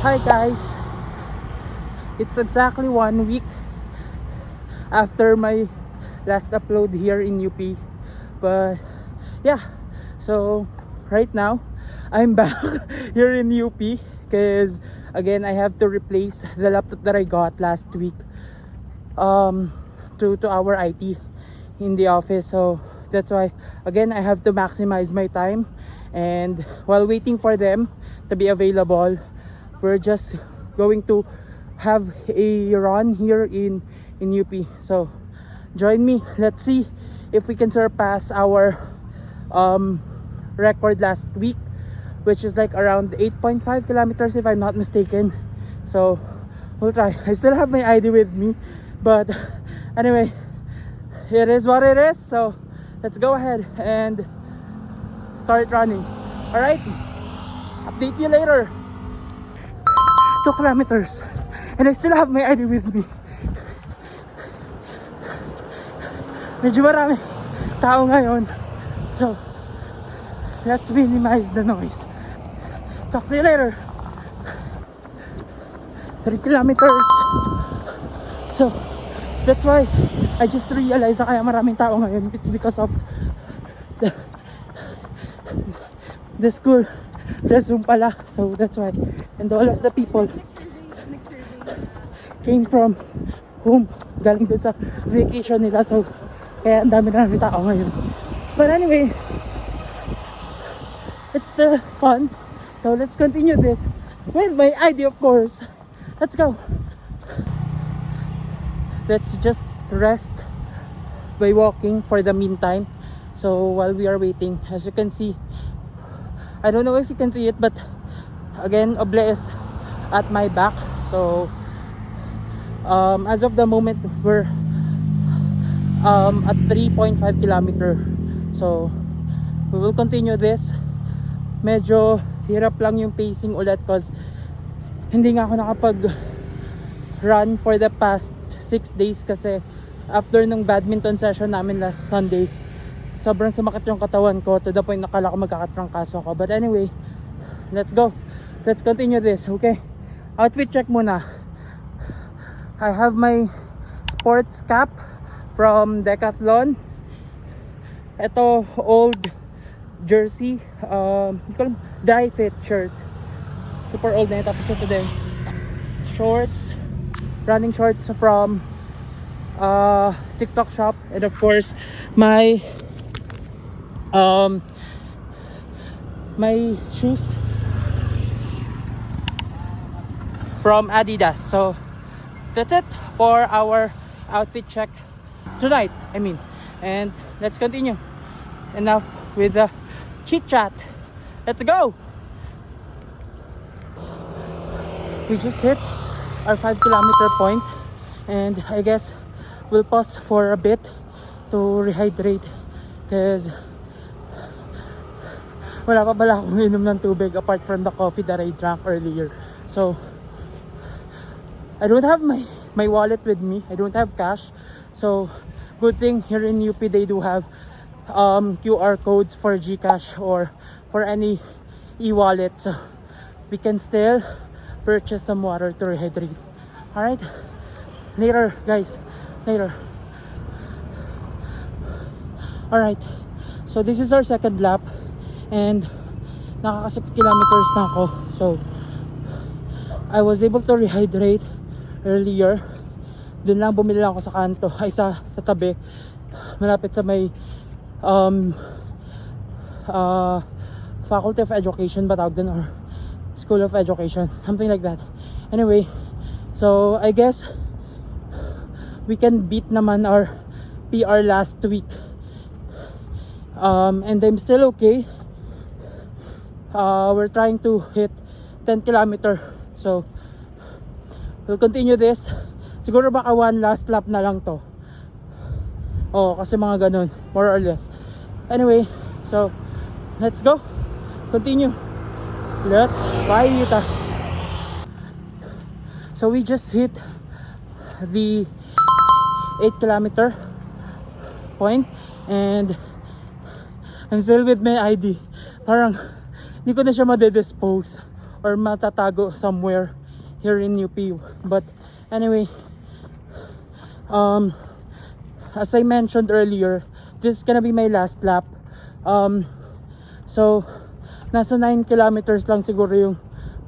Hi guys, it's exactly 1 week after my last upload here in UP. But yeah, so right now I'm back here in UP because again I have to replace the laptop that I got last week to our IT in the office. So that's why again I have to maximize my time, and while waiting for them to be available, we're just going to have a run here in UP. So join me, let's see if we can surpass our record last week, which is like around 8.5 kilometers if I'm not mistaken. So we'll try. I still have my ID with me, but anyway, it is what it is. So let's go ahead and start running. All right, update you later. 2 kilometers and I still have my ID with me. Medyo marami tao ngayon, so let's minimize the noise. Talk to you later. 3 kilometers. So that's why I just realized na kaya maraming tao ngayon. It's because of the school resume pala, so that's why. And all of the people came from home, galing dun sa vacation nila, so kaya ang dami na namin tao ngayon. But anyway, it's still fun, so let's continue this with my ID, of course. Let's go. Let's just rest by walking for the meantime. So while we are waiting, as you can see, I don't know if you can see it, but again, Oble is at my back. So as of the moment, we're at 3.5 kilometer. So we will continue this. Medyo hirap lang yung pacing ulit because hindi nga ako nakapag run for the past 6 days kasi after nung badminton session namin last Sunday, sobrang sumakit yung katawan ko to the point nakala ko magkakatrangkaso ako. But anyway, let's go. Let's continue this, okay? Outfit check muna. I have my sports cap from Decathlon. Ito, old jersey, dry fit shirt. Super old na ito. Tapos ito din, shorts, running shorts from TikTok shop. And of course, my shoes from Adidas. So that's it for our outfit check tonight, I mean. And let's continue. Enough with the chit chat, let's go. We just hit our 5 kilometer point, and I guess we'll pause for a bit to rehydrate because wala pa pala akong inom ng tubig apart from the coffee that I drank earlier. So I don't have my wallet with me. I don't have cash. So good thing here in UP they do have QR codes for GCash or for any e-wallet, so we can still purchase some water to rehydrate. All right, later guys, later. All right, so this is our second lap and nakaka 6 kilometers na ako. So I was able to rehydrate earlier. Doon lang bumili lang ako sa kanto, ay sa tabi, malapit sa may Faculty of Education ba tawag dun, or School of Education, something like that. Anyway, so I guess we can beat naman our PR last week. And I'm still okay. We're trying to hit 10 kilometer. So we'll continue this. Siguro baka one last lap na lang to. Oh, kasi mga ganun, more or less. Anyway, so let's go. Continue. Let's buy it. So we just hit the 8 kilometer point and I'm still with my ID. Parang hindi ko na siya madedispose or matatago somewhere here in UP. But anyway, as I mentioned earlier, this is gonna be my last lap. So nasa 9 kilometers lang siguro yung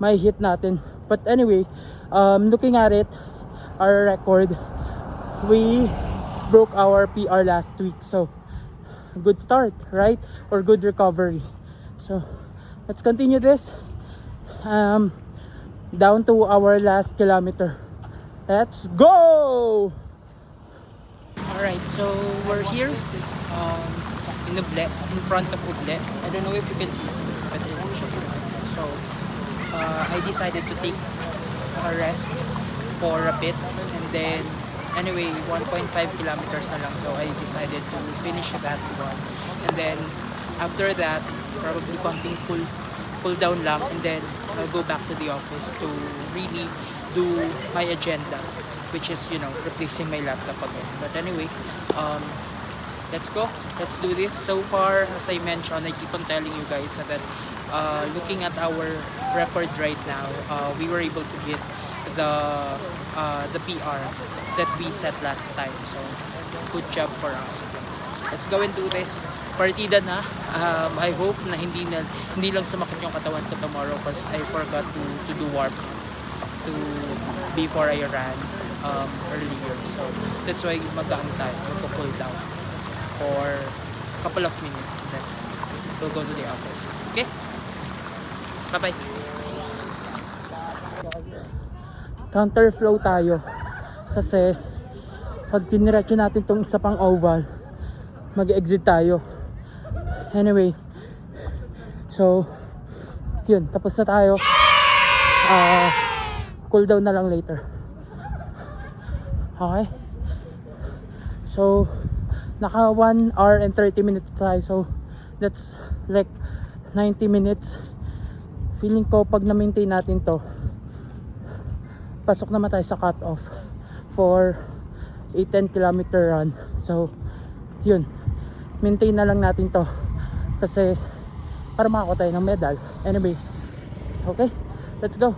may hit natin. But anyway, looking at it, our record, we broke our PR last week. So good start, right? Or good recovery. So let's continue this down to our last kilometer. Let's go! Alright, so we're here in Uble, in front of Uble. I don't know if you can see, but so I decided to take a rest for a bit, and then anyway 1.5 kilometers na lang, so I decided to finish that one, and then after that probably konting cool down lang, and then I'll go back to the office to really do my agenda, which is, you know, replacing my laptop again. But anyway, let's go, let's do this. So far, as I mentioned, I keep on telling you guys that looking at our record right now, we were able to hit the PR that we set last time. So good job for us. Let's go and do this. Partida na. I hope na hindi lang sumakit yung katawan ko tomorrow, because I forgot to do warm to before I ran earlier. So that's why mag-aan tayo, mag-cool down for a couple of minutes, and then we'll go to the office. Okay? Bye-bye. Counter flow tayo kasi pag diniretso natin tong isa pang oval, mag-exit tayo. Anyway, so yun, tapos na tayo. Cool down na lang later. Okay, so naka 1 hour and 30 minutes tayo, so that's like 90 minutes. Feeling ko pag na-maintain natin to, pasok naman tayo sa cut-off for a 10 kilometer run. So yun, maintain na lang natin to kasi para makakuha tayo ng medal. Anyway, okay, let's go.